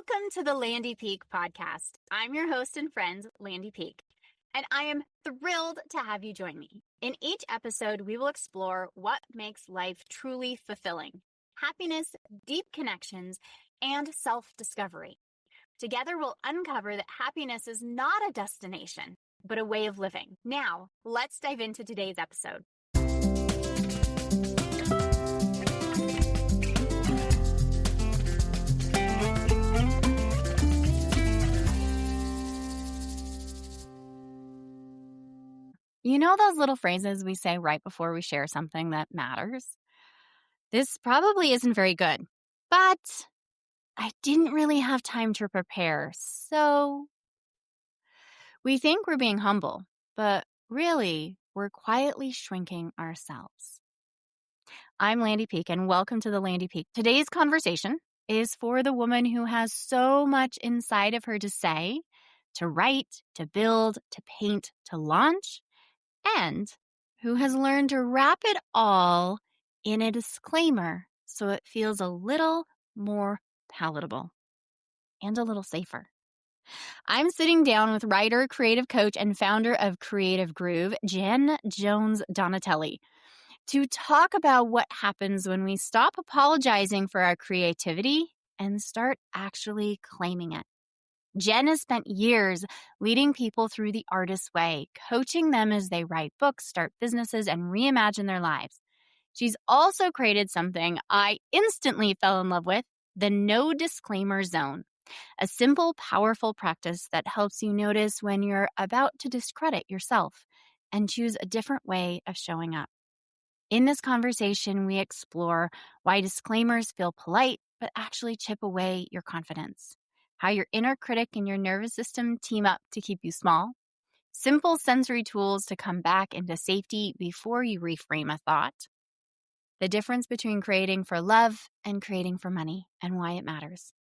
Welcome to the Landy Peak podcast. I'm your host and friend, Landy Peak, and I am thrilled to have you join me. In each episode, we will explore what makes life truly fulfilling: happiness, deep connections, and self-discovery. Together, we'll uncover that happiness is not a destination, but a way of living. Now, let's dive into today's episode. You know those little phrases we say right before we share something that matters? This probably isn't very good, but I didn't really have time to prepare, so we think we're being humble, but really, we're quietly shrinking ourselves. I'm Landy Peak, and welcome to the Landy Peak. Today's conversation is for the woman who has so much inside of her to say, to write, to build, to paint, to launch, and who has learned to wrap it all in a disclaimer so it feels a little more palatable and a little safer. I'm sitting down with writer, creative coach, and founder of Creative Groove, Jen Jones Donatelli, to talk about what happens when we stop apologizing for our creativity and start actually claiming it. Jen has spent years leading people through the artist's way, coaching them as they write books, start businesses, and reimagine their lives. She's also created something I instantly fell in love with, the no disclaimer zone, a simple, powerful practice that helps you notice when you're about to discredit yourself and choose a different way of showing up. In this conversation, we explore why disclaimers feel polite but actually chip away your confidence, how your inner critic and your nervous system team up to keep you small, simple sensory tools to come back into safety before you reframe a thought, the difference between creating for love and creating for money and why it matters,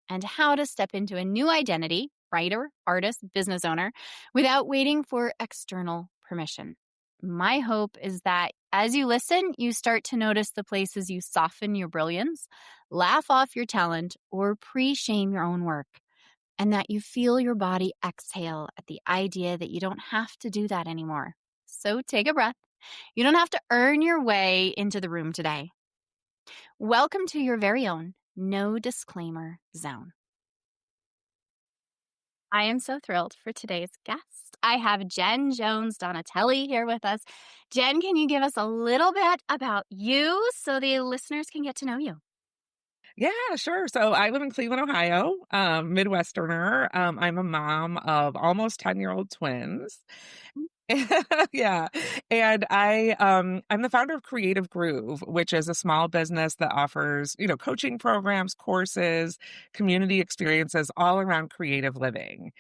and how to step into a new identity, writer, artist, business owner, without waiting for external permission. My hope is that as you listen, you start to notice the places you soften your brilliance, laugh off your talent, or pre-shame your own work, and that you feel your body exhale at the idea that you don't have to do that anymore. So take a breath. You don't have to earn your way into the room today. Welcome to your very own no disclaimer zone. I am so thrilled for today's guest. I have Jen Jones Donatelli here with us. Jen, can you give us a little bit about you so the listeners can get to know you? Yeah, sure. So I live in Cleveland, Ohio, Midwesterner. I'm a mom of almost 10-year-old twins. Yeah. And I'm the founder of Creative Groove, which is a small business that offers, coaching programs, courses, community experiences all around creative living.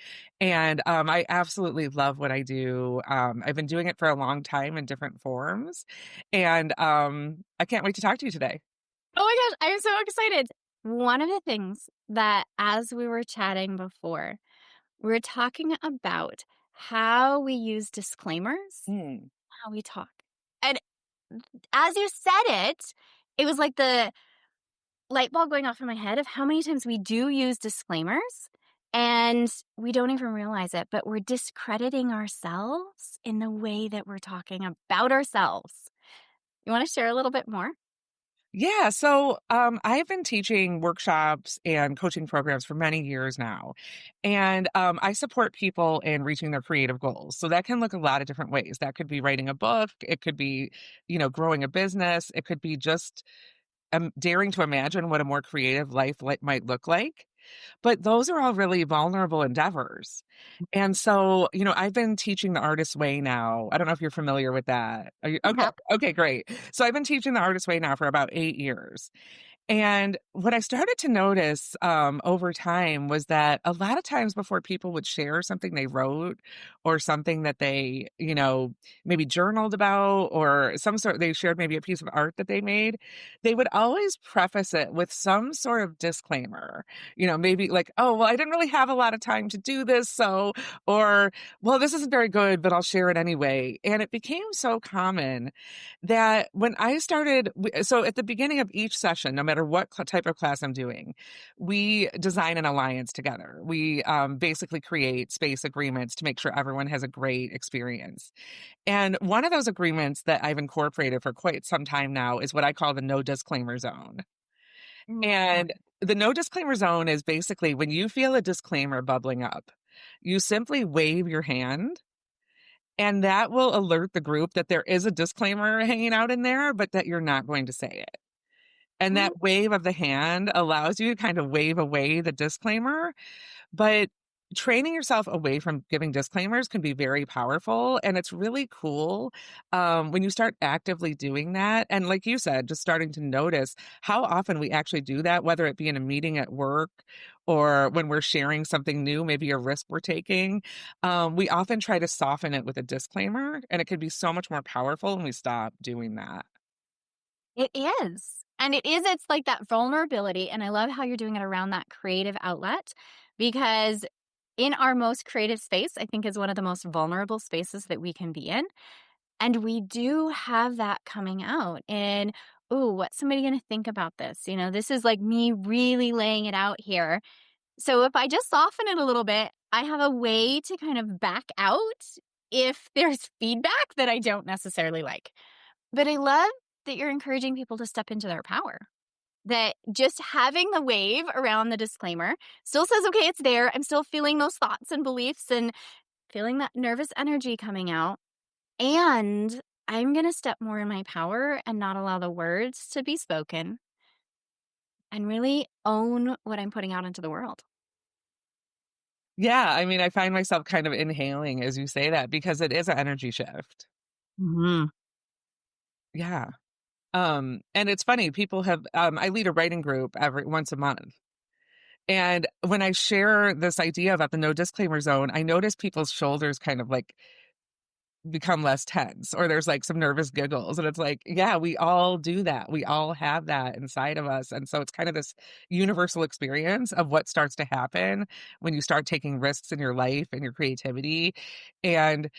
And I absolutely love what I do. I've been doing it for a long time in different forms. And I can't wait to talk to you today. Oh my gosh, I'm so excited. One of the things that, as we were chatting before, we were talking about how we use disclaimers, how we talk. And as you said it, it was like the light bulb going off in my head of how many times we do use disclaimers and we don't even realize it, but we're discrediting ourselves in the way that we're talking about ourselves. You want to share a little bit more? Yeah, so I've been teaching workshops and coaching programs for many years now. And I support people in reaching their creative goals. So that can look a lot of different ways. That could be writing a book. It could be, growing a business. It could be just daring to imagine what a more creative life might look like. But those are all really vulnerable endeavors. And so, I've been teaching the artist's way now. I don't know if you're familiar with that. Are you? Okay. Yeah. Okay, great. So I've been teaching the artist's way now for about 8 years. And what I started to notice over time was that a lot of times before people would share something they wrote or something that they, maybe journaled about or they shared maybe a piece of art that they made, they would always preface it with some sort of disclaimer, maybe like, oh, well, I didn't really have a lot of time to do this. So, or, well, this isn't very good, but I'll share it anyway. And it became so common that when I started, so at the beginning of each session, no matter matter what type of class I'm doing, we design an alliance together. We basically create space agreements to make sure everyone has a great experience. And one of those agreements that I've incorporated for quite some time now is what I call the no disclaimer zone. Mm. And the no disclaimer zone is basically when you feel a disclaimer bubbling up, you simply wave your hand and that will alert the group that there is a disclaimer hanging out in there, but that you're not going to say it. And Mm. that wave of the hand allows you to kind of wave away the disclaimer, but training yourself away from giving disclaimers can be very powerful. And it's really cool when you start actively doing that. And like you said, just starting to notice how often we actually do that, whether it be in a meeting at work or when we're sharing something new, maybe a risk we're taking. We often try to soften it with a disclaimer, and it could be so much more powerful when we stop doing that. It is. And it's like that vulnerability. And I love how you're doing it around that creative outlet because in our most creative space, I think is one of the most vulnerable spaces that we can be in. And we do have that coming out. And, oh, what's somebody going to think about this? This is like me really laying it out here. So if I just soften it a little bit, I have a way to kind of back out if there's feedback that I don't necessarily like. But I love that you're encouraging people to step into their power. That just having the wave around the disclaimer still says, okay, it's there. I'm still feeling those thoughts and beliefs and feeling that nervous energy coming out. And I'm going to step more in my power and not allow the words to be spoken and really own what I'm putting out into the world. Yeah, I mean, I find myself kind of inhaling as you say that because it is an energy shift. Hmm. Yeah. And it's funny, people have I lead a writing group every once a month. And when I share this idea about the no disclaimer zone, I notice people's shoulders kind of like become less tense or there's like some nervous giggles. And it's like, yeah, we all do that. We all have that inside of us. And so it's kind of this universal experience of what starts to happen when you start taking risks in your life and your creativity. And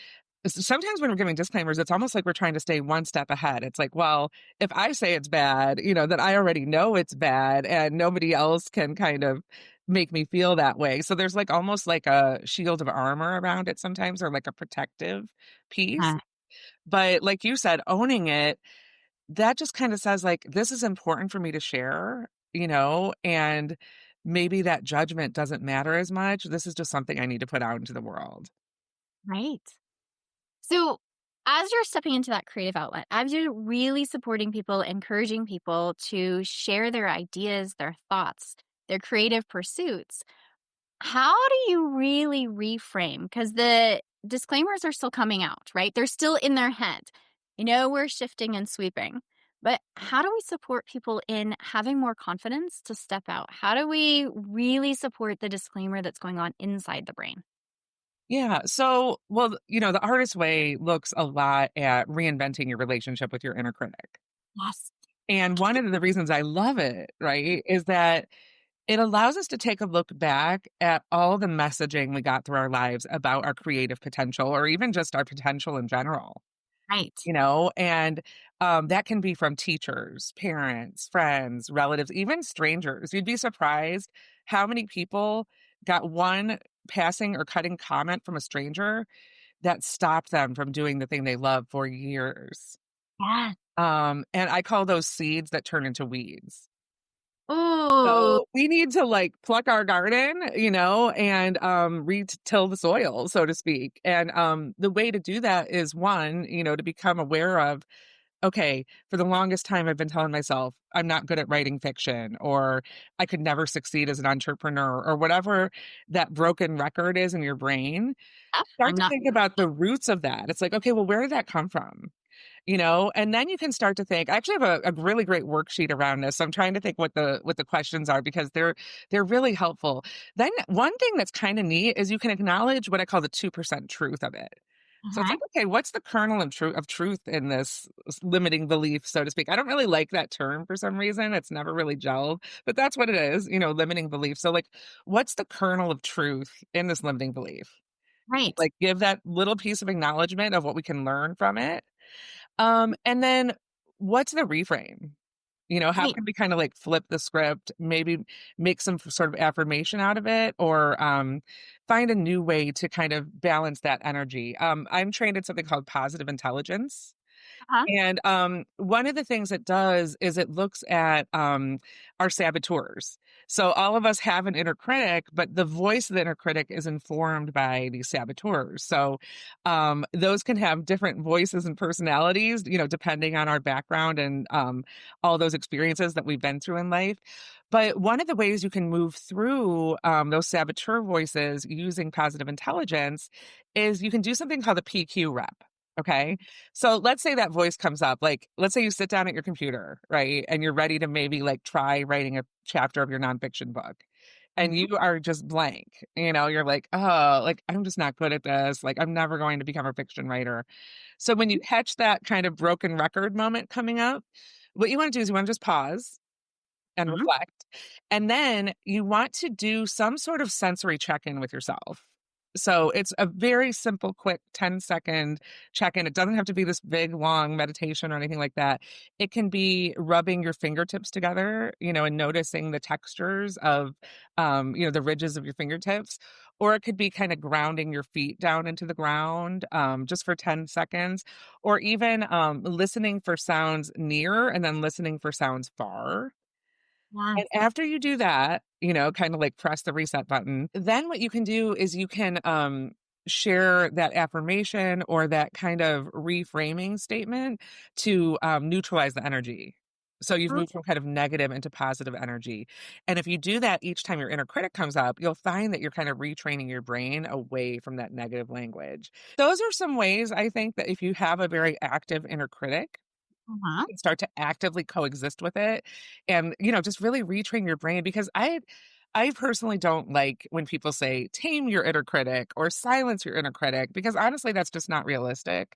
sometimes when we're giving disclaimers, it's almost like we're trying to stay one step ahead. It's like, well, if I say it's bad, then I already know it's bad and nobody else can kind of make me feel that way. So there's like almost like a shield of armor around it sometimes or like a protective piece. Uh, But like you said, owning it, that just kind of says like, this is important for me to share, and maybe that judgment doesn't matter as much. This is just something I need to put out into the world. right. So, as you're stepping into that creative outlet, as you're really supporting people, encouraging people to share their ideas, their thoughts, their creative pursuits, how do you really reframe? Because the disclaimers are still coming out, right? They're still in their head. We're shifting and sweeping. But how do we support people in having more confidence to step out? How do we really support the disclaimer that's going on inside the brain? Yeah. So, well, the artist way looks a lot at reinventing your relationship with your inner critic. Yes. And one of the reasons I love it, right, is that it allows us to take a look back at all the messaging we got through our lives about our creative potential or even just our potential in general, Right. and that can be from teachers, parents, friends, relatives, even strangers. You'd be surprised how many people got one passing or cutting comment from a stranger that stopped them from doing the thing they love for years. Yes. And I call those seeds that turn into weeds. Oh, So we need to like pluck our garden, and till the soil, so to speak. And the way to do that is one, to become aware of, okay, for the longest time I've been telling myself I'm not good at writing fiction or I could never succeed as an entrepreneur or whatever that broken record is in your brain. Start I'm to not. think about the roots of that. It's like, okay, well, where did that come from? And then you can start to think. I actually have a really great worksheet around this. So I'm trying to think what the questions are because they're really helpful. Then one thing that's kind of neat is you can acknowledge what I call the 2% truth of it. So it's Uh-huh. like, okay, what's the kernel of truth in this limiting belief, so to speak? I don't really like that term for some reason. It's never really gelled, but that's what it is, limiting belief. So like, what's the kernel of truth in this limiting belief? Right. Like give that little piece of acknowledgement of what we can learn from it. And then what's the reframe? How Right. can we kind of like flip the script, maybe make some sort of affirmation out of it, or find a new way to kind of balance that energy? I'm trained in something called positive intelligence. Uh-huh. And one of the things it does is it looks at our saboteurs. So all of us have an inner critic, but the voice of the inner critic is informed by these saboteurs. So those can have different voices and personalities, depending on our background and all those experiences that we've been through in life. But one of the ways you can move through those saboteur voices using positive intelligence is you can do something called a PQ rep. Okay. So let's say that voice comes up. Like, let's say you sit down at your computer, right? And you're ready to maybe like try writing a chapter of your nonfiction book. And Mhm. you are just blank. You're like, oh, like, I'm just not good at this. Like, I'm never going to become a fiction writer. So when you catch that kind of broken record moment coming up, what you want to do is you want to just pause and Mhm. reflect. And then you want to do some sort of sensory check in with yourself. So it's a very simple, quick 10-second check in. It doesn't have to be this big, long meditation or anything like that. It can be rubbing your fingertips together, and noticing the textures of, the ridges of your fingertips. Or it could be kind of grounding your feet down into the ground just for 10 seconds. Or even listening for sounds near and then listening for sounds far. And Yes. after you do that, kind of like press the reset button, then what you can do is you can share that affirmation or that kind of reframing statement to neutralize the energy. So you've Mhm. moved from kind of negative into positive energy. And if you do that each time your inner critic comes up, you'll find that you're kind of retraining your brain away from that negative language. Those are some ways I think that if you have a very active inner critic, Uh-huh. and start to actively coexist with it and just really retrain your brain because I personally don't like when people say tame your inner critic or silence your inner critic because honestly that's just not realistic.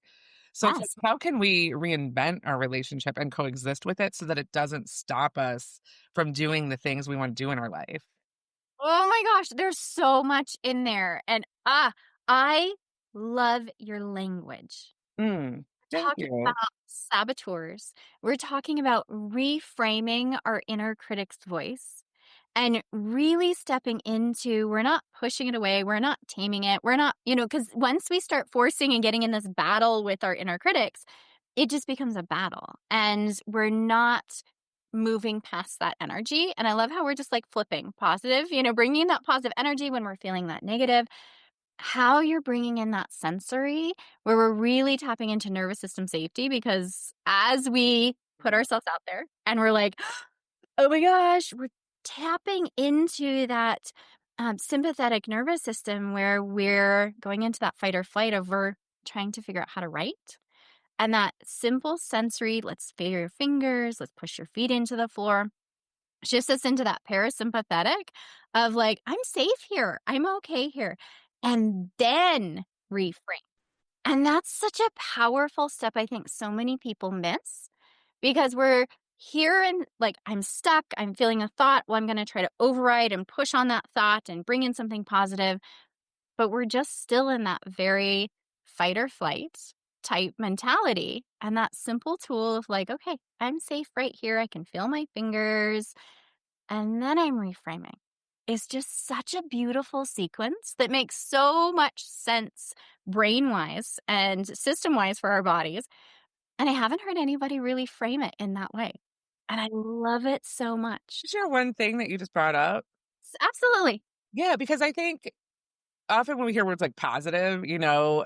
So it's like Yes. how can we reinvent our relationship and coexist with it so that it doesn't stop us from doing the things we want to do in our life? Oh my gosh, there's so much in there. And I love your language. Thank Talking you. about saboteurs. We're talking about reframing our inner critic's voice and really stepping into we're not pushing it away, we're not taming it, we're not, because once we start forcing and getting in this battle with our inner critics, it just becomes a battle and we're not moving past that energy. And I love how we're just like flipping positive, bringing that positive energy when we're feeling that negative, how you're bringing in that sensory where we're really tapping into nervous system safety because as we put ourselves out there and we're like, oh my gosh, we're tapping into that sympathetic nervous system where we're going into that fight or flight over trying to figure out how to write. And that simple sensory, let's feel your fingers, let's push your feet into the floor, shifts us into that parasympathetic of like, I'm safe here. I'm okay here. And then reframe. And that's such a powerful step I think so many people miss because we're here and like, I'm stuck. I'm feeling a thought. Well, I'm going to try to override and push on that thought and bring in something positive. But we're just still in that very fight or flight type mentality. And that simple tool of like, okay, I'm safe right here. I can feel my fingers and then I'm reframing. It's just such a beautiful sequence that makes so much sense brain wise and system wise for our bodies. And I haven't heard anybody really frame it in that way. And I love it so much. Share one thing that you just brought up. Absolutely. Yeah, because I think often when we hear words like positive,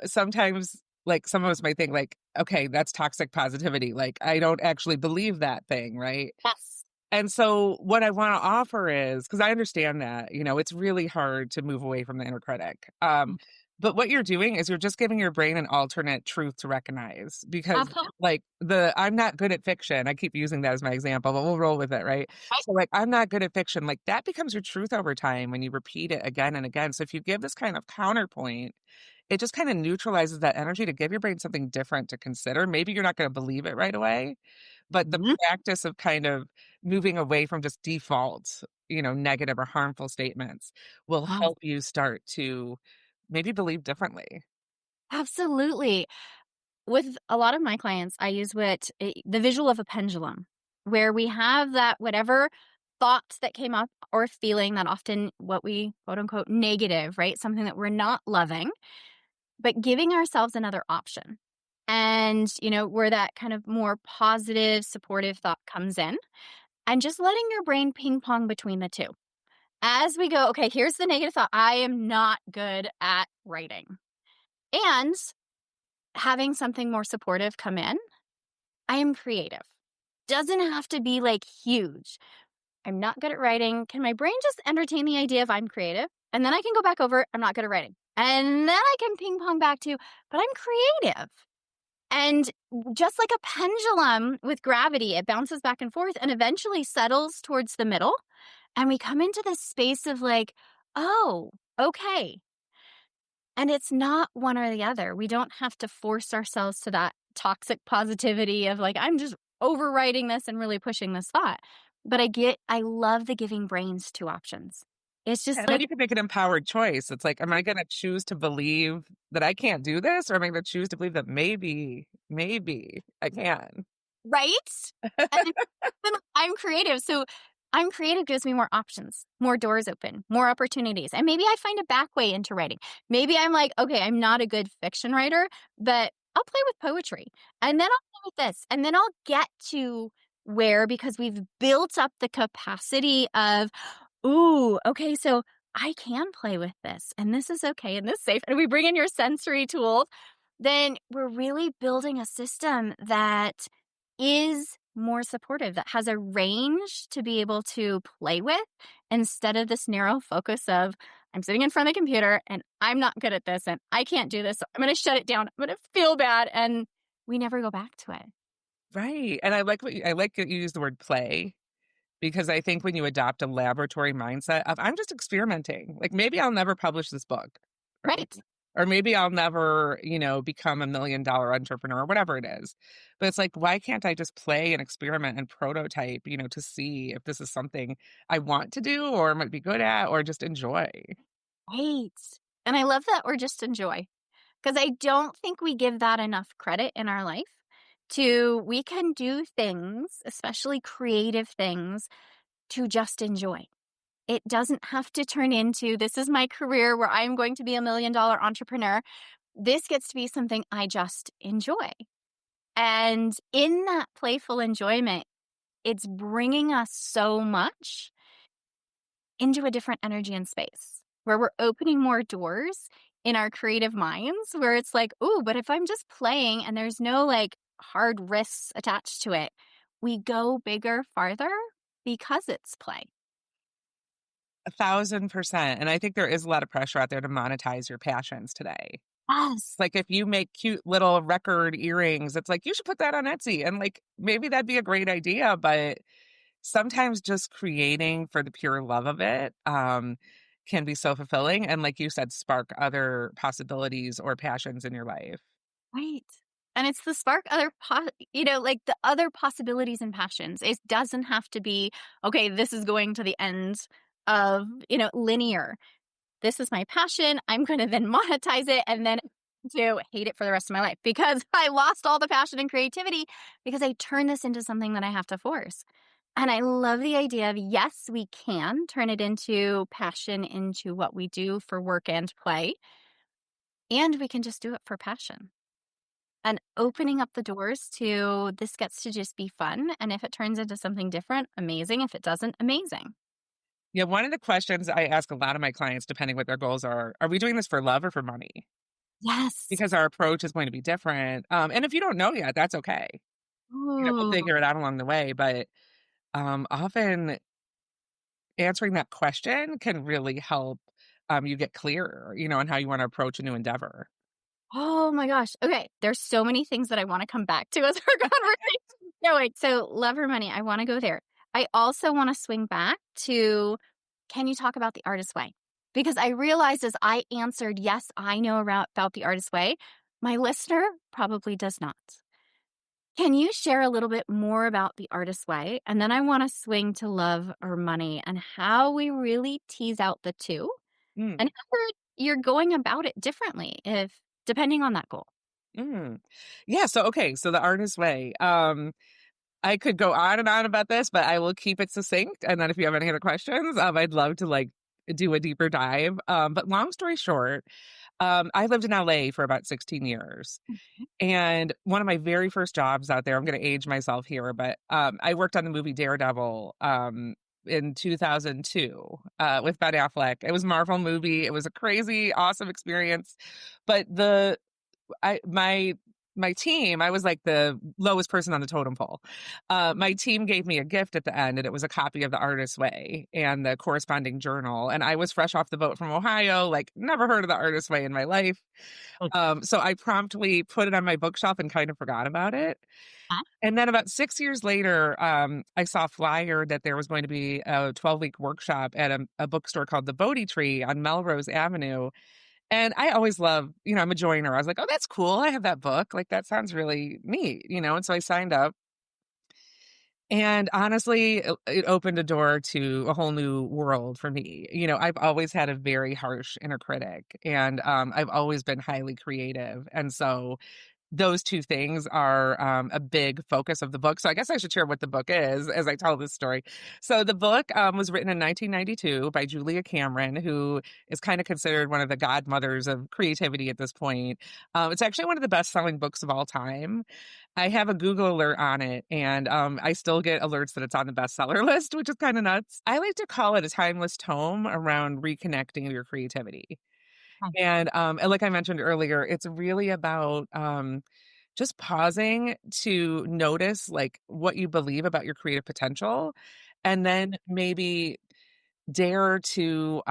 sometimes like some of us might think like, okay, that's toxic positivity. Like I don't actually believe that thing, right? Yes. And so what I want to offer is because I understand that, it's really hard to move away from the inner critic. But what you're doing is you're just giving your brain an alternate truth to recognize because Absolutely. like the I'm not good at fiction. I keep using that as my example, but we'll roll with it, right? So like I'm not good at fiction, like that becomes your truth over time when you repeat it again and again. So if you give this kind of counterpoint, it just kind of neutralizes that energy to give your brain something different to consider. Maybe you're not going to believe it right away, but the Mhm. practice of kind of moving away from just default, negative or harmful statements will Yes. help you start to maybe believe differently. Absolutely. With a lot of my clients, I use the visual of a pendulum. where we have that whatever thoughts that came up or feeling that often what we quote unquote negative, right? Something that we're not loving, but giving ourselves another option. And, where that kind of more positive, supportive thought comes in, and just letting your brain ping pong between the two. As we go, okay, here's the negative thought. I am not good at writing. And having something more supportive come in, I am creative. Doesn't have to be like huge. I'm not good at writing. Can my brain just entertain the idea of I'm creative? And then I can go back over, I'm not good at writing. And then I can ping pong back to, but I'm creative. And just like a pendulum with gravity, it bounces back and forth and eventually settles towards the middle. And we come into this space of like, oh, okay. And it's not one or the other. We don't have to force ourselves to that toxic positivity of like, I'm just overwriting this and really pushing this thought. But I love the giving brains two options. It's just And then like, you can make an empowered choice. It's like, am I going to choose to believe that I can't do this? Or am I going to choose to believe that maybe I can? right? And then I'm creative. So I'm creative gives me more options, more doors open, more opportunities. And maybe I find a back way into writing. Maybe I'm like, okay, I'm not a good fiction writer, but I'll play with poetry. And then I'll play with this. And then I'll get to where, because we've built up the capacity of, ooh, okay, so I can play with this and this is okay and this is safe. And we bring in your sensory tools, then we're really building a system that is more supportive, that has a range to be able to play with instead of this narrow focus of, I'm sitting in front of the computer and I'm not good at this and I can't do this. So I'm going to shut it down. I'm going to feel bad. And we never go back to it. Right. And I like that you use the word play because I think when you adopt a laboratory mindset of I'm just experimenting, like maybe I'll never publish this book, right? Right. Or maybe I'll never, become $1 million entrepreneur or whatever it is. But it's like, why can't I just play and experiment and prototype, to see if this is something I want to do or might be good at or just enjoy? Right. And I love that, or just enjoy, because I don't think we give that enough credit in our life to we can do things, especially creative things, to just enjoy. It doesn't have to turn into this is my career where I'm going to be $1 million entrepreneur. This gets to be something I just enjoy. And in that playful enjoyment, it's bringing us so much into a different energy and space where we're opening more doors in our creative minds where it's like, ooh, but if I'm just playing and there's no like hard risks attached to it, we go bigger, farther because it's play. 1,000%. And I think there is a lot of pressure out there to monetize your passions today. Yes. Like if you make cute little record earrings, it's like you should put that on Etsy. And like maybe that'd be a great idea, but sometimes just creating for the pure love of it can be so fulfilling. And like you said, spark other possibilities or passions in your life. Right. And it's the spark other, like the other possibilities and passions. It doesn't have to be, okay, this is going to the end of, linear. This is my passion. I'm going to then monetize it and then to hate it for the rest of my life because I lost all the passion and creativity because I turned this into something that I have to force. And I love the idea of, yes, we can turn it into passion, into what we do for work and play, and we can just do it for passion. And opening up the doors to this gets to just be fun. And if it turns into something different, amazing. If it doesn't, amazing. Yeah, one of the questions I ask a lot of my clients, depending what their goals are we doing this for love or for money? Yes. Because our approach is going to be different. And if you don't know yet, that's okay. We'll Ooh. figure it out along the way. But often answering that question can really help you get clearer, on how you want to approach a new endeavor. Oh my gosh. Okay. There's so many things that I want to come back to as our conversation going. So, love or money, I want to go there. I also want to swing back to, can you talk about the artist way? Because I realized as I answered, yes, I know about the artist way, my listener probably does not. Can you share a little bit more about the artist way? And then I want to swing to love or money and how we really tease out the two Mm, and how you're going about it differently if depending on that goal. mm. Yeah. So, okay. So the artist way. I could go on and on about this, but I will keep it succinct. And then if you have any other questions, I'd love to like do a deeper dive. But long story short, I lived in LA for about 16 years. And one of my very first jobs out there, I'm going to age myself here, but I worked on the movie Daredevil in 2002 with Ben Affleck. It was a Marvel movie. It was a crazy, awesome experience. But my team, I was like the lowest person on the totem pole. My team gave me a gift at the end, and it was a copy of The Artist's Way and the corresponding journal. And I was fresh off the boat from Ohio, like never heard of The Artist's Way in my life. So I promptly put it on my bookshelf and kind of forgot about it. Huh? And then about 6 years later, I saw a flyer that there was going to be a 12-week workshop at a bookstore called the Bodhi Tree on Melrose Avenue. And I always love, I'm a joiner. I was like, oh, that's cool. I have that book. Like, that sounds really neat. And so I signed up. And honestly, it opened a door to a whole new world for me. I've always had a very harsh inner critic, and I've always been highly creative. And so those two things are a big focus of the book. So I guess I should share what the book is as I tell this story. So the book was written in 1992 by Julia Cameron, who is kind of considered one of the godmothers of creativity at this point. It's actually one of the best-selling books of all time. I have a Google alert on it, and I still get alerts that it's on the bestseller list, which is kind of nuts. I like to call it a timeless tome around reconnecting with your creativity. And like I mentioned earlier, it's really about just pausing to notice like what you believe about your creative potential, and then maybe dare to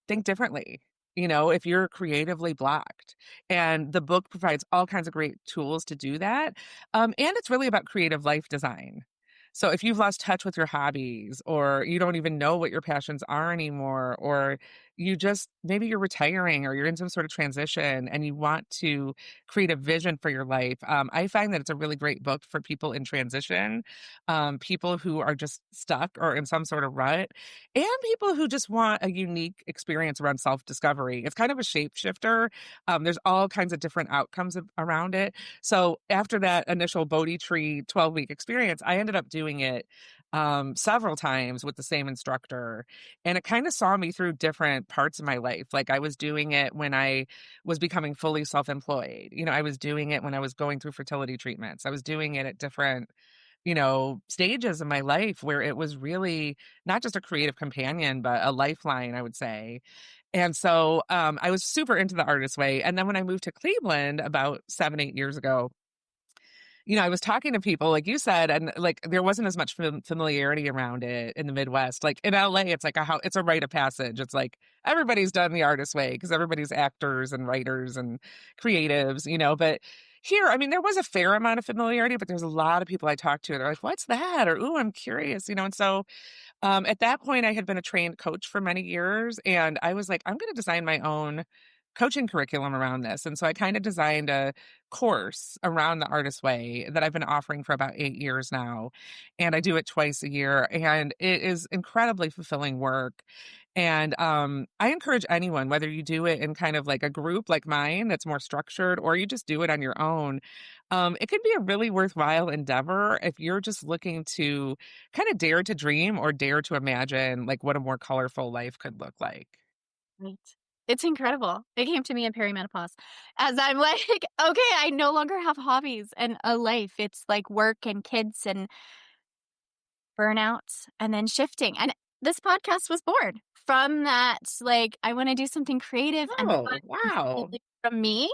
think differently. If you're creatively blocked, and the book provides all kinds of great tools to do that. And it's really about creative life design. So if you've lost touch with your hobbies, or you don't even know what your passions are anymore, or you just maybe you're retiring or you're in some sort of transition and you want to create a vision for your life, I find that it's a really great book for people in transition, people who are just stuck or in some sort of rut, and people who just want a unique experience around self discovery. It's kind of a shapeshifter. There's all kinds of different outcomes around it. So after that initial Bodhi Tree 12-week experience, I ended up doing it several times with the same instructor. And it kind of saw me through different parts of my life. Like I was doing it when I was becoming fully self employed. I was doing it when I was going through fertility treatments. I was doing it at different stages of my life where it was really not just a creative companion, but a lifeline, I would say. And so I was super into The Artist's Way. And then when I moved to Cleveland about 7, 8 years ago, I was talking to people, like you said, and like there wasn't as much familiarity around it in the Midwest. Like in LA, it's like it's a rite of passage. It's like everybody's done The Artist's Way because everybody's actors and writers and creatives. But here, I mean, there was a fair amount of familiarity, but there's a lot of people I talked to, and they're like, "What's that?" Or "Ooh, I'm curious." And so at that point, I had been a trained coach for many years, and I was like, I'm going to design my own coaching curriculum around this. And so I kind of designed a course around the Artist's Way that I've been offering for about 8 years now. And I do it twice a year, and it is incredibly fulfilling work. And I encourage anyone, whether you do it in kind of like a group like mine that's more structured, or you just do it on your own, it can be a really worthwhile endeavor if you're just looking to kind of dare to dream or dare to imagine like what a more colorful life could look like. Right. It's incredible. It came to me in perimenopause as I'm like, okay, I no longer have hobbies and a life. It's like work and kids and burnout and then shifting. And this podcast was born from that. Like, I want to do something creative and fun Oh, and wow. fulfilling from me,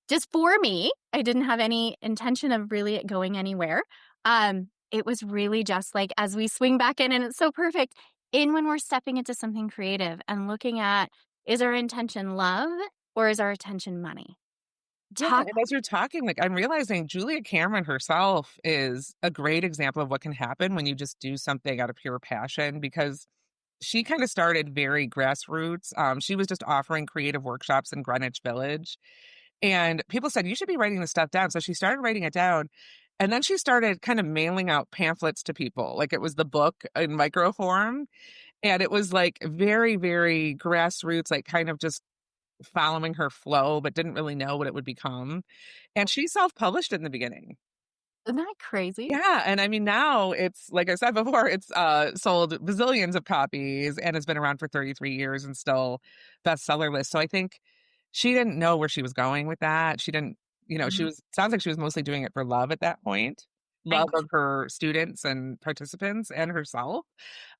just for me. I didn't have any intention of really it going anywhere. It was really just like as we swing back in, and it's so perfect in when we're stepping into something creative and looking at, is our intention love or is our intention money? Yeah, Talk. and as you're talking, like I'm realizing Julia Cameron herself is a great example of what can happen when you just do something out of pure passion, because she kind of started very grassroots. She was just offering creative workshops in Greenwich Village, and people said, you should be writing this stuff down. So she started writing it down. And then she started kind of mailing out pamphlets to people. Like it was the book in micro form. And it was like very, very grassroots, like kind of just following her flow, but didn't really know what it would become. And she self published in the beginning. Isn't that crazy? Yeah, and I mean, now it's like I said before, it's, sold bazillions of copies and has been around for 33 years and still bestseller list, so I think she didn't know where she was going with that. She didn't she Mhm. was sounds like she was mostly doing it for love at that point, love Right. of her students and participants and herself.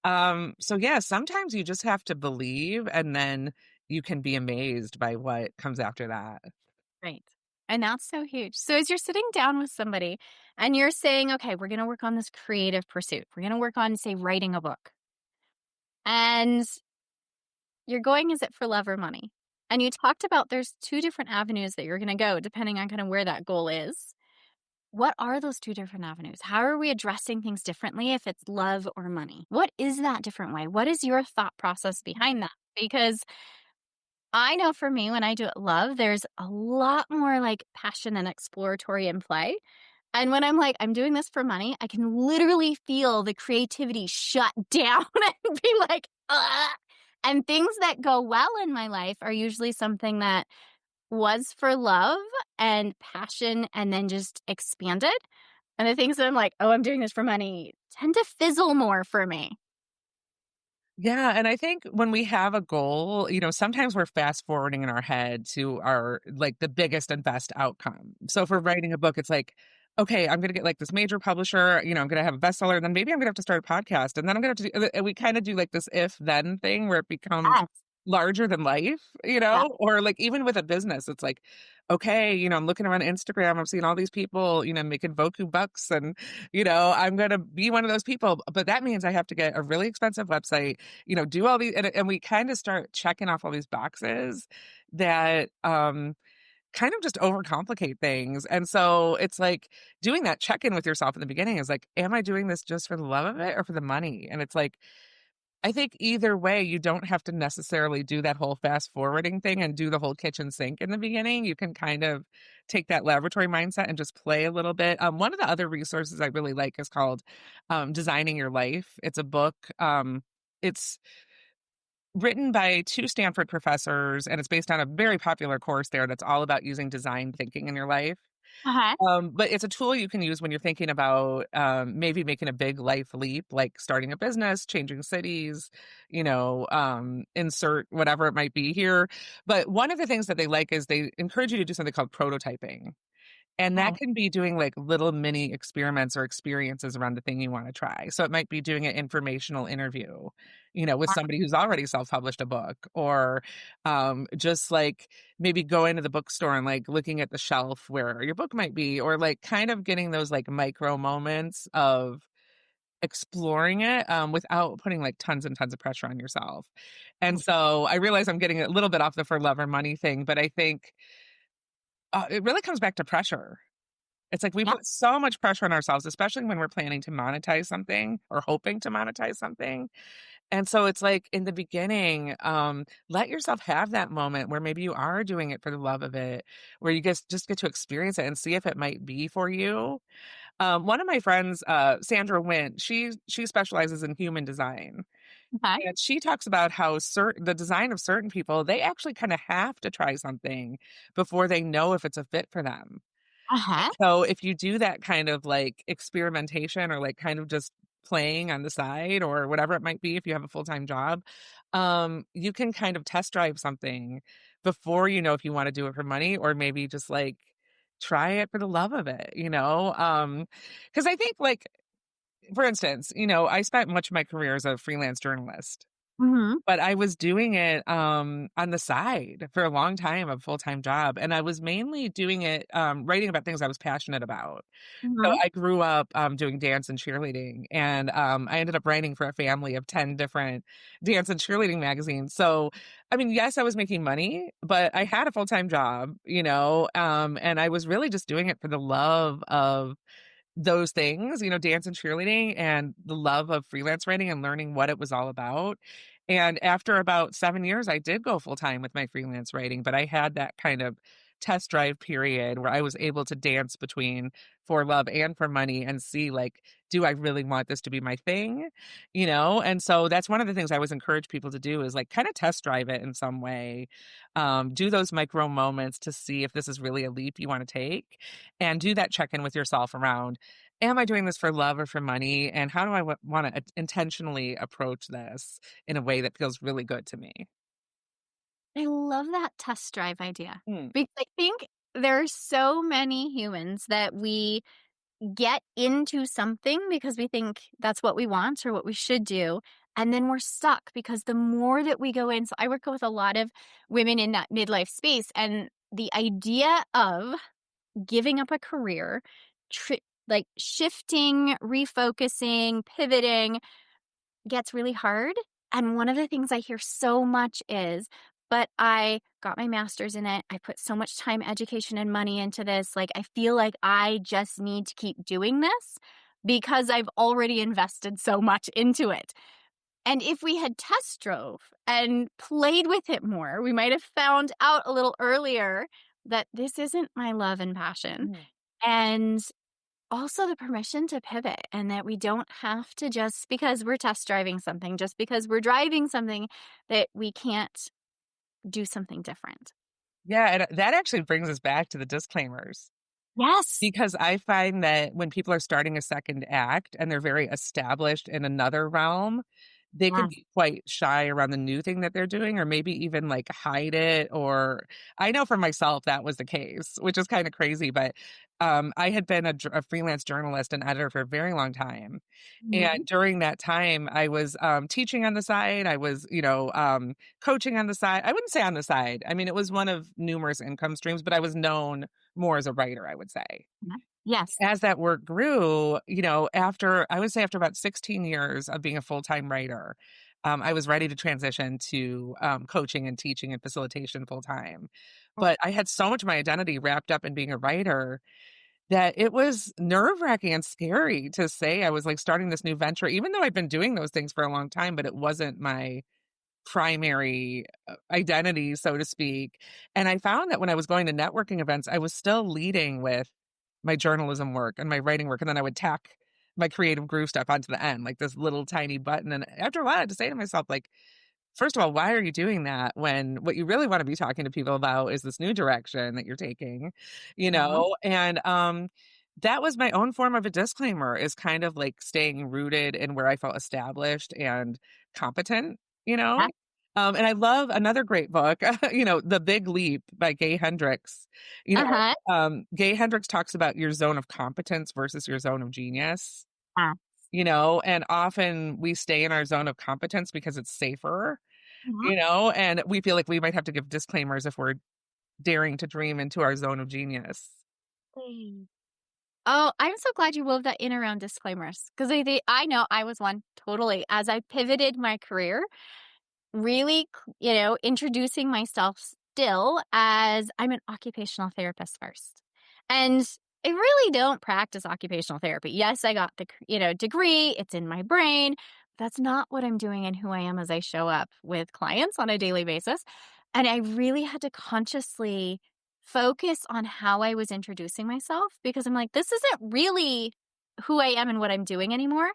So yeah, sometimes you just have to believe, and then you can be amazed by what comes after that. Right. And that's so huge. So as you're sitting down with somebody and you're saying, okay, we're going to work on this creative pursuit. We're going to work on, say, writing a book. And you're going, is it for love or money? And you talked about there's two different avenues that you're going to go depending on kind of where that goal is. What are those two different avenues? How are we addressing things differently if it's love or money? What is that different way? What is your thought process behind that? Because I know for me, when I do it love, there's a lot more like passion and exploratory in play. And when I'm like, I'm doing this for money, I can literally feel the creativity shut down and be like, ugh. And things that go well in my life are usually something that was for love and passion and then just expanded. And the things that I'm like, oh, I'm doing this for money tend to fizzle more for me. Yeah, and I think when we have a goal, sometimes we're fast forwarding in our head to our like the biggest and best outcome. So if we're writing a book, it's like, okay, I'm gonna get like this major publisher, I'm gonna have a bestseller, and then maybe I'm gonna have to start a podcast, and then I'm gonna have to do, and we kind of do like this if then thing where it becomes Yes. larger than life, Yeah. or like even with a business, it's like, okay, I'm looking around Instagram, I'm seeing all these people, making Boku bucks, and I'm gonna be one of those people, but that means I have to get a really expensive website, do all these, and we kind of start checking off all these boxes that kind of just overcomplicate things. And so it's like doing that check in with yourself in the beginning is like, am I doing this just for the love of it or for the money? And it's like, I think either way, you don't have to necessarily do that whole fast forwarding thing and do the whole kitchen sink in the beginning. You can kind of take that laboratory mindset and just play a little bit. One of the other resources I really like is called Designing Your Life. It's a book. It's written by two Stanford professors, and it's based on a very popular course there that's all about using design thinking in your life. Uh-huh. But it's a tool you can use when you're thinking about maybe making a big life leap, like starting a business, changing cities, insert whatever it might be here. But one of the things that they like is they encourage you to do something called prototyping. And that Oh, can be doing like little mini experiments or experiences around the thing you want to try. So it might be doing an informational interview, with wow. somebody who's already self-published a book, or just like maybe going to the bookstore and like looking at the shelf where your book might be, or like kind of getting those like micro moments of exploring it without putting like tons and tons of pressure on yourself. And so I realize I'm getting a little bit off the for love or money thing, but I think it really comes back to pressure. It's like we Yeah. put so much pressure on ourselves, especially when we're planning to monetize something or hoping to monetize something. And so it's like in the beginning, let yourself have that moment where maybe you are doing it for the love of it, where you just get to experience it and see if it might be for you. One of my friends, Sandra Wint, she specializes in human design. Okay. And she talks about how the design of certain people, they actually kind of have to try something before they know if it's a fit for them. Uh-huh. So if you do that kind of like experimentation or like kind of just playing on the side or whatever it might be if you have a full-time job, you can kind of test drive something before you know if you want to do it for money or maybe just like try it for the love of it, because I think like for instance, I spent much of my career as a freelance journalist. Mhm. But I was doing it, on the side for a long time, a full-time job, and I was mainly doing it, writing about things I was passionate about. So Mhm. I grew up, doing dance and cheerleading, and, I ended up writing for a family of 10 different dance and cheerleading magazines. So, I mean, yes, I was making money, but I had a full-time job, and I was really just doing it for the love of those things, dance and cheerleading and the love of freelance writing and learning what it was all about. And after about 7 years, I did go full time with my freelance writing, but I had that kind of test drive period where I was able to dance between for love and for money and see like, do I really want this to be my thing? And so that's one of the things I always encourage people to do is like kind of test drive it in some way. Do those micro moments to see if this is really a leap you want to take, and do that check in with yourself around, am I doing this for love or for money? And how do I want to intentionally approach this in a way that feels really good to me? I love that test drive idea Mm, because I think there are so many humans that we get into something because we think that's what we want or what we should do. And then we're stuck because the more that we go in, so I work with a lot of women in that midlife space, and the idea of giving up a career, like shifting, refocusing, pivoting gets really hard. And one of the things I hear so much is, but I got my master's in it. I put so much time, education, and money into this. Like, I feel like I just need to keep doing this because I've already invested so much into it. And if we had test drove and played with it more, we might have found out a little earlier that this isn't my love and passion. mm. And also the permission to pivot, and that we don't have to, just because we're test driving something, just because we're driving something, that we can't do something different. Yeah, and that actually brings us back to the disclaimers. Yes. Because I find that when people are starting a second act and they're very established in another realm, they can Yes. be quite shy around the new thing that they're doing, or maybe even like hide it. Or I know for myself that was the case, which is kind of crazy. But I had been a freelance journalist and editor for a very long time. And Mhm. during that time, I was teaching on the side. I was, coaching on the side. I wouldn't say on the side. I mean, it was one of numerous income streams, but I was known more as a writer, I would say. Yeah. Yes. As that work grew, after I would say after about 16 years of being a full-time writer, I was ready to transition to coaching and teaching and facilitation full time. But I had so much of my identity wrapped up in being a writer that it was nerve-wracking and scary to say I was like starting this new venture, even though I'd been doing those things for a long time, but it wasn't my primary identity, so to speak. And I found that when I was going to networking events, I was still leading with my journalism work and my writing work. And then I would tack my creative groove stuff onto the end, like this little tiny button. And after a while, I had to say to myself, like, first of all, why are you doing that when what you really want to be talking to people about is this new direction that you're taking, Uh-huh. And that was my own form of a disclaimer, is kind of like staying rooted in where I felt established and competent, you Yeah. know? And I love another great book, The Big Leap by Gay Hendricks. Uh-huh. Gay Hendricks talks about your zone of competence versus your zone of genius, Yeah. and often we stay in our zone of competence because it's safer, Mhm. and we feel like we might have to give disclaimers if we're daring to dream into our zone of genius. Mm. Oh, I'm so glad you wove that in around disclaimers, because I know I was one totally. As I pivoted my career, really, introducing myself still as I'm an occupational therapist first. And I really don't practice occupational therapy. Yes, I got the, degree, it's in my brain. That's not what I'm doing and who I am as I show up with clients on a daily basis. And I really had to consciously focus on how I was introducing myself, because I'm like, this isn't really who I am and what I'm doing anymore.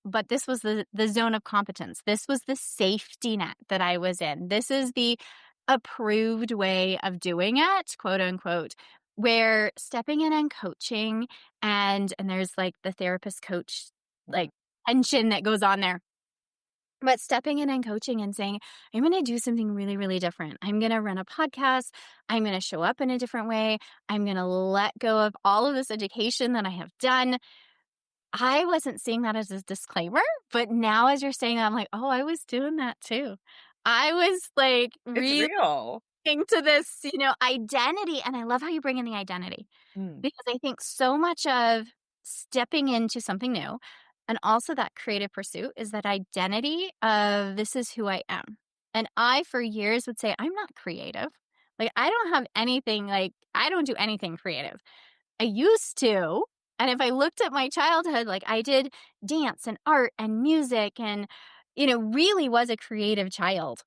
But this was the zone of competence. This was the safety net that I was in. This is the approved way of doing it, quote unquote, where stepping in and coaching, and there's like the therapist coach like tension that goes on there. But stepping in and coaching and saying, I'm going to do something really, really different. I'm going to run a podcast. I'm going to show up in a different way. I'm going to let go of all of this education that I have done. I wasn't seeing that as a disclaimer, but now as you're saying that, I'm like, oh, I was doing that too. I was like It's really real. into this, identity. And I love how you bring in the identity, Mm. because I think so much of stepping into something new and also that creative pursuit is that identity of this is who I am. And I, for years, would say, I'm not creative. Like, I don't have anything, like, I don't do anything creative. I used to. And if I looked at my childhood, like I did dance and art and music and, really was a creative child.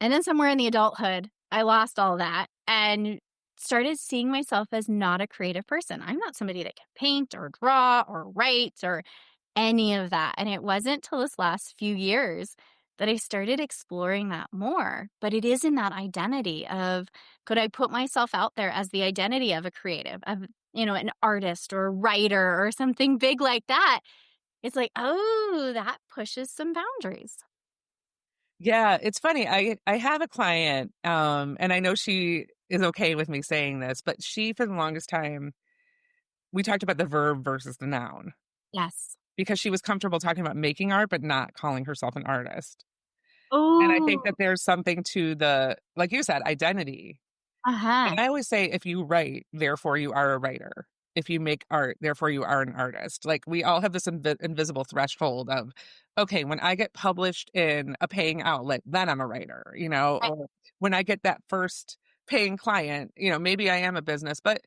And then somewhere in the adulthood, I lost all that. And started seeing myself as not a creative person. I'm not somebody that can paint or draw or write or any of that. And it wasn't till this last few years that I started exploring that more. But it is in that identity of, could I put myself out there as the identity of a creative, of, an artist or a writer or something big like that? It's like, oh, that pushes some boundaries. Yeah, it's funny. I have a client, and I know she is okay with me saying this, but she for the longest time we talked about the verb versus the noun Yes. because she was comfortable talking about making art, but not calling herself an artist. And I think Oh, that there's something to the, like you said, identity. uh-huh. And I always say, if you write, therefore you are a writer. If you make art, therefore you are an artist. Like we all have this invisible threshold of, okay, when I get published in a paying outlet, then I'm a writer, Right. or when I get that first paying client, maybe I am a business, but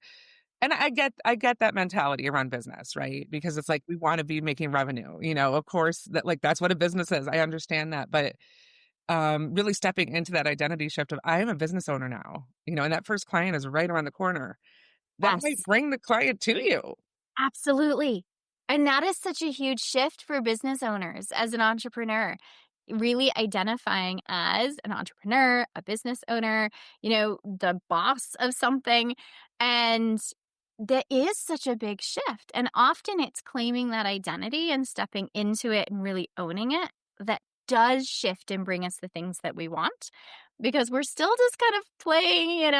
and I get that mentality around business, right? Because it's like we want to be making revenue, of course that like that's what a business is. I understand that, but really stepping into that identity shift of I am a business owner now, and that first client is right around the corner. That might Yes. bring the client to you. Absolutely. And that is such a huge shift for business owners as an entrepreneur. Really identifying as an entrepreneur, a business owner, the boss of something. And that is such a big shift. And often it's claiming that identity and stepping into it and really owning it that does shift and bring us the things that we want. Because we're still just kind of playing,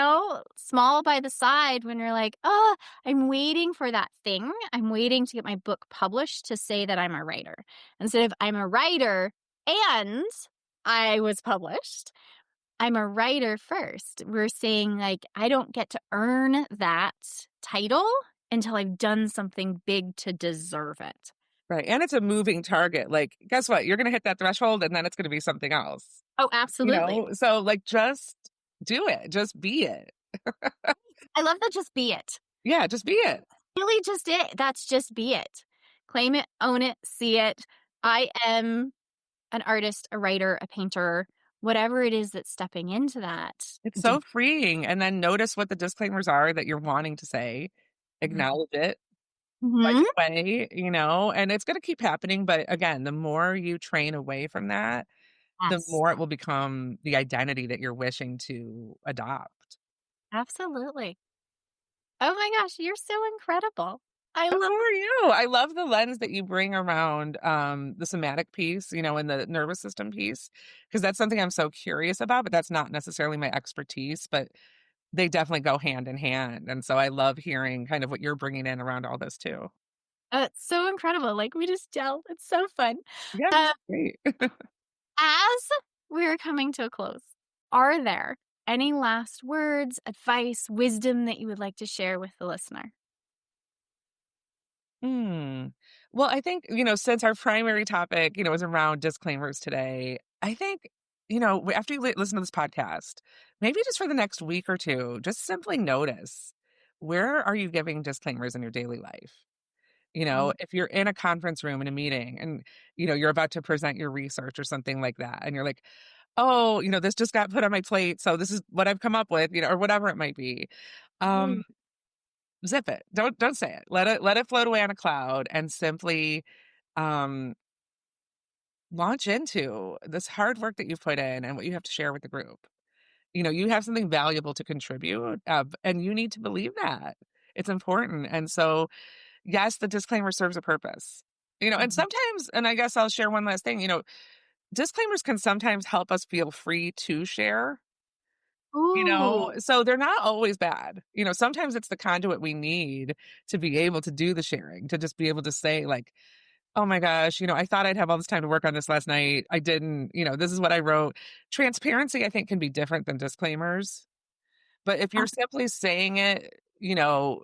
small by the side when you're like, oh, I'm waiting for that thing. I'm waiting to get my book published to say that I'm a writer. Instead of I'm a writer and I was published, I'm a writer first. We're saying, like, I don't get to earn that title until I've done something big to deserve it. Right. And it's a moving target. Like, guess what? You're going to hit that threshold and then it's going to be something else, Oh, absolutely. So like just do it. Just be it. I love that. Just be it. Yeah, just be it. Really, just it. That's just be it. Claim it, own it, see it. I am an artist, a writer, a painter, whatever it is that's stepping into that. It's so freeing. And then notice what the disclaimers are that you're wanting to say. Acknowledge it right Mhm. away, and it's going to keep happening. But again, the more you train away from that, the Yes, more it will become the identity that you're wishing to adopt. absolutely. Oh my gosh, you're so incredible. I Oh, love so are you. I love the lens that you bring around the somatic piece, and the nervous system piece, because that's something I'm so curious about, but that's not necessarily my expertise, but they definitely go hand in hand. And so I love hearing kind of what you're bringing in around all this too. it's so incredible. Like we just gel. It's so fun. Yeah, Uh, great. as we're coming to a close, are there any last words, advice, wisdom that you would like to share with the listener? Hmm. Well, I think, since our primary topic, is around disclaimers today, I think, after you listen to this podcast, maybe just for the next week or two, just simply notice, where are you giving disclaimers in your daily life? Mm. If you're in a conference room in a meeting and, you're about to present your research or something like that, and you're like, oh, this just got put on my plate. So this is what I've come up with, or whatever it might be. Mm. Um, Zip it. Don't say it. Let it float away on a cloud and simply um launch into this hard work that you've put in and what you have to share with the group. You have something valuable to contribute, and you need to believe that. It's important. And so, yes, the disclaimer serves a purpose. And Mhm. sometimes, and I guess I'll share one last thing, disclaimers can sometimes help us feel free to share. Ooh. So they're not always bad. Sometimes it's the conduit we need to be able to do the sharing, to just be able to say, like, oh my gosh, I thought I'd have all this time to work on this last night. I didn't, this is what I wrote. Transparency, I think, can be different than disclaimers. But if you're simply saying it,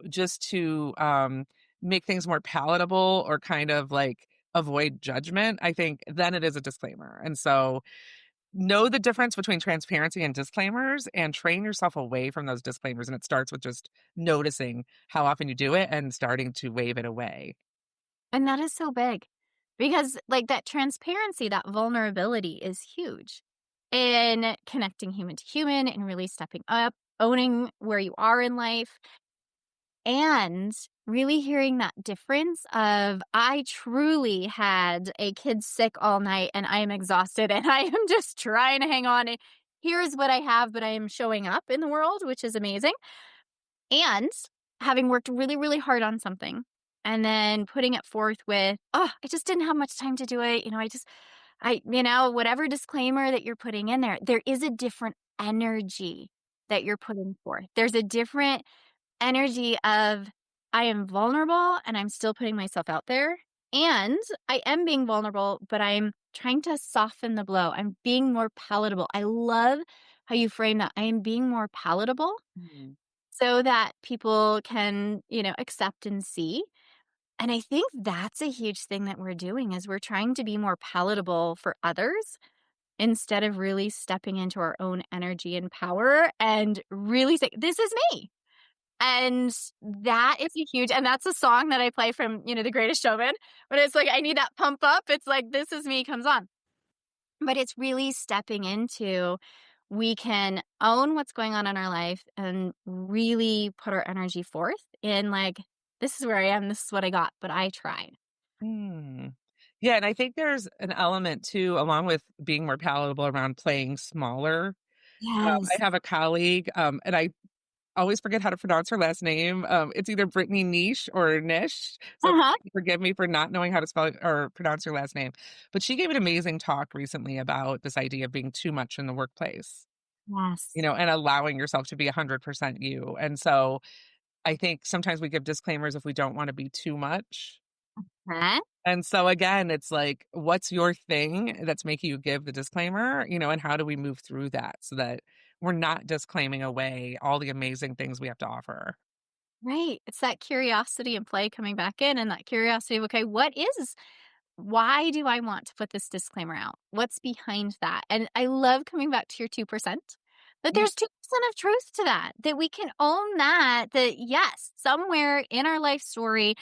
just to make things more palatable or kind of like avoid judgment, I think then it is a disclaimer. And so know the difference between transparency and disclaimers and train yourself away from those disclaimers. And it starts with just noticing how often you do it and starting to wave it away. And that is so big because, like, that transparency, that vulnerability is huge. in connecting human to human and really stepping up, owning where you are in life, and really hearing that difference of I truly had a kid sick all night and I am exhausted and I am just trying to hang on. And here's what I have, but I am showing up in the world, which is amazing. And having worked really, really hard on something and then putting it forth with, oh, I just didn't have much time to do it. Whatever disclaimer that you're putting in there, there is a different energy that you're putting forth. There's a different energy of I am vulnerable and I'm still putting myself out there. And I am being vulnerable, but I'm trying to soften the blow. I'm being more palatable. I love how you frame that. I am being more palatable Mhm. so that people can, accept and see. And I think that's a huge thing that we're doing is we're trying to be more palatable for others instead of really stepping into our own energy and power and really say, this is me. And that is a huge and that's a song that I play from, The Greatest Showman, but it's like I need that pump up. It's like "This Is Me" comes on. But it's really stepping into we can own what's going on in our life and really put our energy forth in like, "This is where I am, this is what I got, but I tried." Mm. Yeah, and I think there's an element too, along with being more palatable around playing smaller. I Yes. have a colleague, and I always forget how to pronounce her last name. It's either Brittany Niche or Nish. So Uh-huh. forgive me for not knowing how to spell or pronounce her last name. But she gave an amazing talk recently about this idea of being too much in the workplace, Yes. and allowing yourself to be 100% you. And so I think sometimes we give disclaimers if we don't want to be too much. Huh? And so again, it's like, what's your thing that's making you give the disclaimer, and how do we move through that so that we're not disclaiming away all the amazing things we have to offer? Right. It's that curiosity and play coming back in and that curiosity of, okay, why do I want to put this disclaimer out? What's behind that? And I love coming back to your 2%, but Mm, there's 2% of truth to that we can own that yes, somewhere in our life story,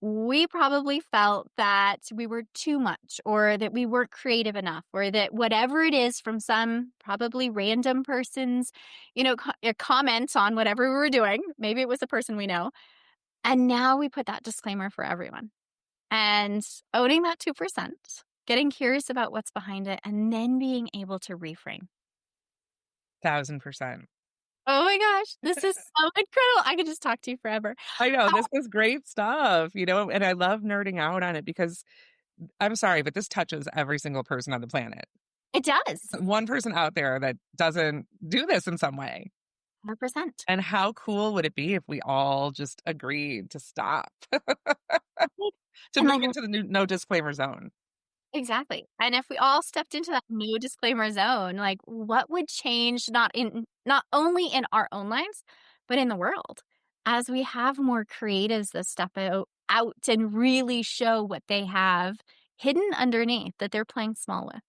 we probably felt that we were too much or that we weren't creative enough or that whatever it is from some probably random person's, a comment on whatever we were doing. Maybe it was a person we know. And now we put that disclaimer for everyone and owning that 2%, getting curious about what's behind it, and then being able to reframe. 1,000%. Oh my gosh, this is so incredible. I could just talk to you forever. I know Uh, this is great stuff, and I love nerding out on it because I'm sorry, but this touches every single person on the planet. it does. One person out there that doesn't do this in some way. 100%. And how cool would it be if we all just agreed to stop, to And move like into the new no disclaimer zone? exactly. And if we all stepped into that no disclaimer zone, like what would change not only in our own lives, but in the world as we have more creatives that step out and really show what they have hidden underneath that they're playing small with.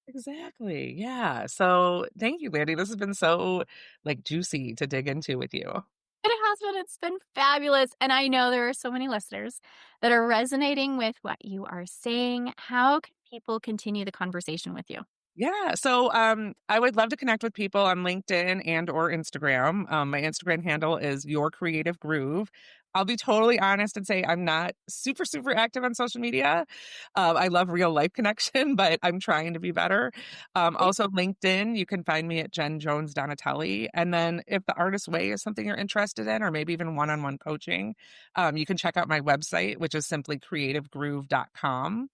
Exactly. Yeah. So thank you, Landy. This has been so juicy to dig into with you. It has been. It's been fabulous. And I know there are so many listeners that are resonating with what you are saying. How can people continue the conversation with you? Yeah. So I would love to connect with people on LinkedIn and or Instagram. My Instagram handle is Your Creative Groove. I'll be totally honest and say I'm not super, super active on social media. I love real life connection, but I'm trying to be better. Okay. Also, LinkedIn, you can find me at Jen Jones Donatelli. And then if the artist way is something you're interested in, or maybe even one on one coaching, you can check out my website, which is simply creativegroove.com.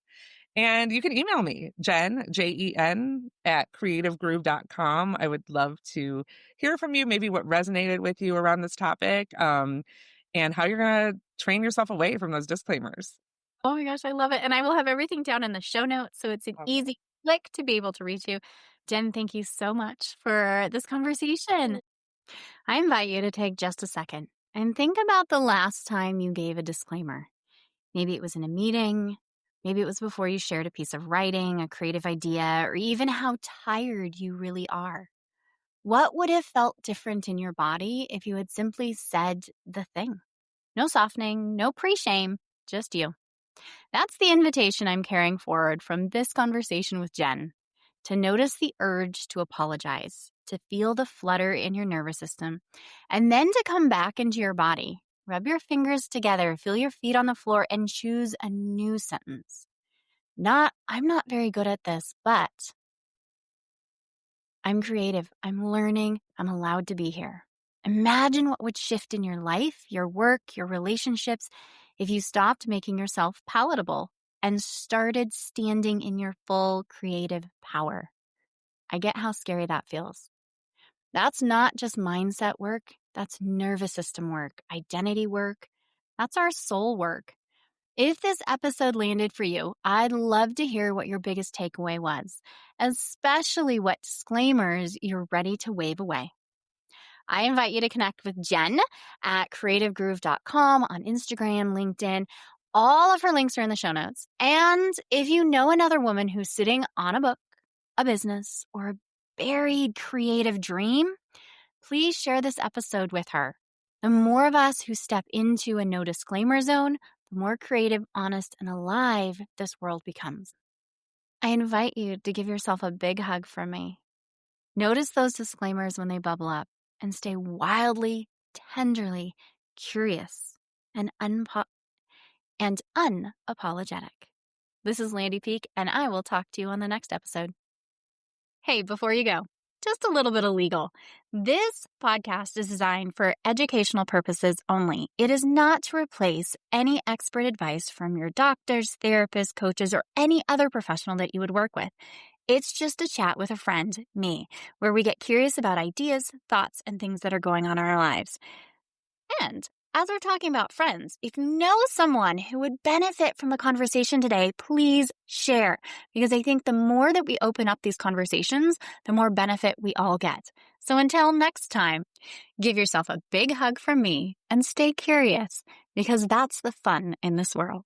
And you can email me, Jen, at creativegroove.com. I would love to hear from you, maybe what resonated with you around this topic, and how you're going to train yourself away from those disclaimers. Oh my gosh, I love it. And I will have everything down in the show notes. So it's an Awesome. easy click to be able to reach you. Jen, thank you so much for this conversation. I invite you to take just a second and think about the last time you gave a disclaimer. Maybe it was in a meeting. Maybe it was before you shared a piece of writing, a creative idea, or even how tired you really are. What would have felt different in your body if you had simply said the thing? No softening, no pre shame, just you. That's the invitation I'm carrying forward from this conversation with Jen. to notice the urge to apologize, to feel the flutter in your nervous system, and then to come back into your body. Rub your fingers together, feel your feet on the floor, and choose a new sentence. Not, I'm not very good at this, but I'm creative, I'm learning, I'm allowed to be here. Imagine what would shift in your life, your work, your relationships if you stopped making yourself palatable and started standing in your full creative power. I get how scary that feels. That's not just mindset work, that's nervous system work, identity work. That's our soul work. If this episode landed for you, I'd love to hear what your biggest takeaway was, especially what disclaimers you're ready to wave away. I invite you to connect with Jen at creativegroove.com on Instagram, LinkedIn. All of her links are in the show notes. And if you know another woman who's sitting on a book, a business, or a buried creative dream, please share this episode with her. The more of us who step into a no disclaimer zone, the more creative, honest, and alive this world becomes. I invite you to give yourself a big hug from me. Notice those disclaimers when they bubble up and stay wildly, tenderly curious and unapologetic. This is Landy Peak, and I will talk to you on the next episode. Hey, before you go, just a little bit of legal. This podcast is designed for educational purposes only. It is not to replace any expert advice from your doctors, therapists, coaches, or any other professional that you would work with. It's just a chat with a friend, me, where we get curious about ideas, thoughts, and things that are going on in our lives. And as we're talking about friends, if you know someone who would benefit from the conversation today, please share. Because I think the more that we open up these conversations, the more benefit we all get. So until next time, give yourself a big hug from me and stay curious, because that's the fun in this world.